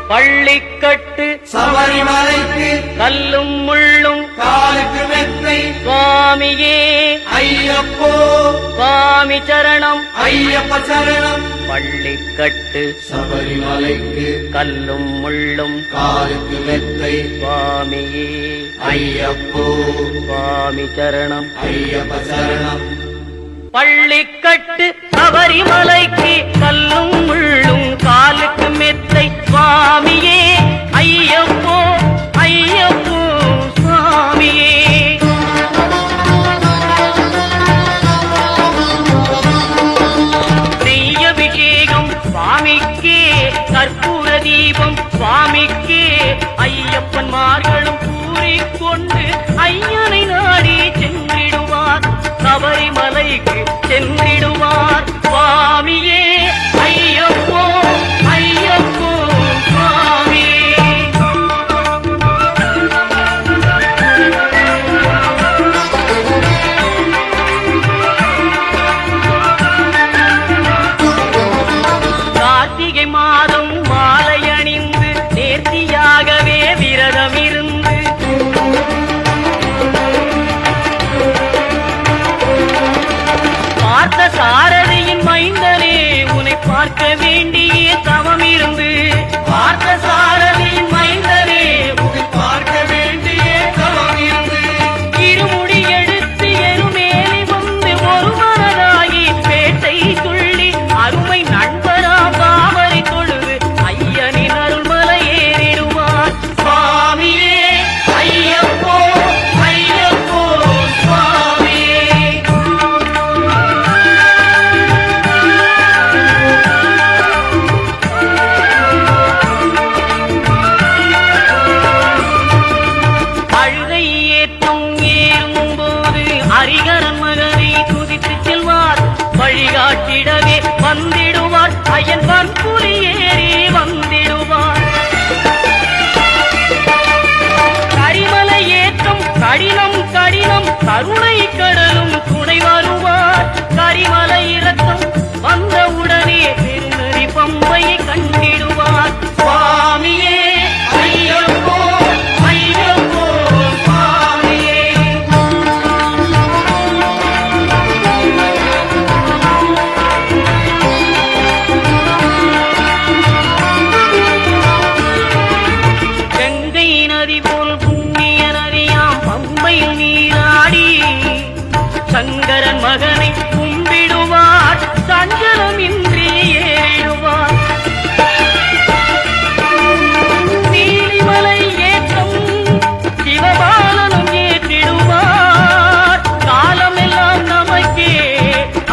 பள்ளிக்கட்டு சபரிமலைக்கு கல்லும் முள்ளும் காலுக்கு மெத்தை சுவாமியே ஐயப்போ சுவாமி சரணம் ஐயப்ப சரணம். பள்ளிக்கட்டு சபரிமலைக்கு கல்லும் முள்ளும் காலுக்கு மெத்தை சுவாமியே ஐயப்போ சுவாமி சரணம் ஐயப்ப சரணம். பள்ளிக்கட்டு சபரிமலைக்கு கல்லும் முள்ளும் காலுக்கு மெத்தை சுவாமியே ஐயப்போ ஐயப்போ சுவாமியே. நெய்யபிஷேகம் சுவாமிக்கே கற்பூர தீபம் சுவாமிக்கே ஐயப்பன்மார்களும் கூறிக்கொண்டு ஐயனை நாடி சென்றிடுவார் சபரிமலைக்கு சென்றிடுவார் சுவாமியே ஐயப்போ ஐயப்போ சுவாமியே. கார்த்திகை மாதம் மாலை அணிந்து நேர்த்தியாகவே விரதம் இருந்து பார்த்த சாரதியின் மைந்தனே உன்னை பார்க்க வேண்டிய தவம் இருந்து பார்த்த சாரதியின் மைந்தனே உன்னை பார்க்க வேண்டிய தவம் இருந்து இருமுடி எடுத்து எருமேலி வந்து ஒரு மனதாகி பேட்டை துள்ளி அருமை நண்பரா பாவரை தொழுது ஐயனின் அருள்மலை ஏறிடுவார் சுவாமியே ஐயப்போ ஐயப்போ சுவாமியே. அழுகை ஏற்றும் ஏறும்போது ஹரிகரன் மகனை துதித்து செல்வார் வழிகாட்டிடவே வந்திடுவார் ஐயன் வன்புலி ஏறி வந்திடுவார். கரிமலை ஏற்றம் கடினம் கடினம் கருணை கடலும் துணை வருவார் கரிமலை இறக்கம் வந்தவுடனே பெருநெறி பம்பையை கண்டிடுவார் சுவாமியே ஐயப்போ ஐயப்போ சுவாமியே. கங்கை நதி போல் புண்ணிய நதியாம் பம்பையில் நீராடி சங்கரன் மகனை கும்பிடுவார் சஞ்சலமின்றி ஏறிடுவார். நீலிமலை ஏற்றம் சிவபாலனும் ஏற்றிடுவார் காலமெல்லாம் நமக்கே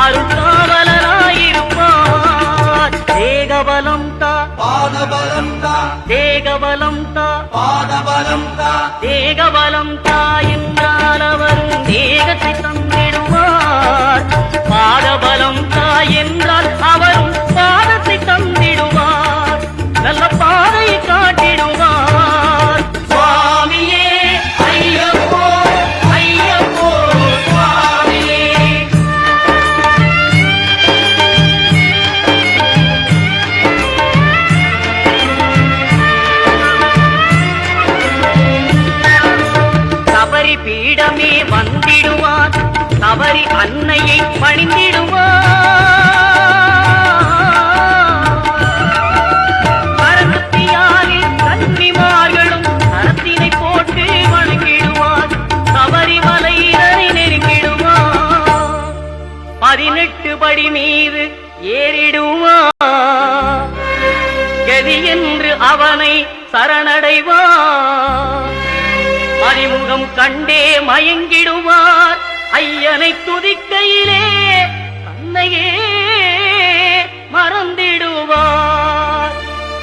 அருள்காவலராயிருப்பார். தேகபலம் தா பாதபலம் தா தேகபலம் தா பாதபலம் தா தேகபலம் தா என்றால் அவரும் தேகத்தை தந்திடுவார் பாதபலம் தா என்றால் அவரும் பாதத்தை தந்திடுவார் நல்ல பாதையை காட்டிடுவார் சுவாமியே ஐயப்போ ஐயப்போ சுவாமியே. சபரி பீடமே வந்திடுவார் சபரி அன்னையை பணிந்திடுவார். கரத்தியாலில் கன்னிமார்களும் கரத்தினை போட்டு வணங்கிடுவார் சபரிமலையினரை நெருங்கிடுவார். 18 படி மீது ஏறிடுவார் கதி என்று அவனை சரணடைவார். அறிமுகம் கண்டே மயங்கிடுவார் ஐயனை துதிக்கையிலே தன்னையே மறந்திடுவார்.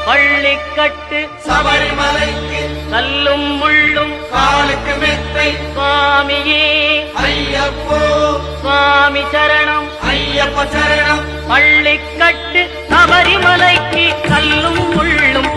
பள்ளிக்கட்டு சபரிமலைக்கு கல்லும் முள்ளும் காலுக்கு மெத்தை சுவாமியே ஐயப்போ சுவாமி சரணம் ஐயப்ப சரணம். பள்ளிக்கட்டு சபரிமலைக்கு கல்லும் முள்ளும்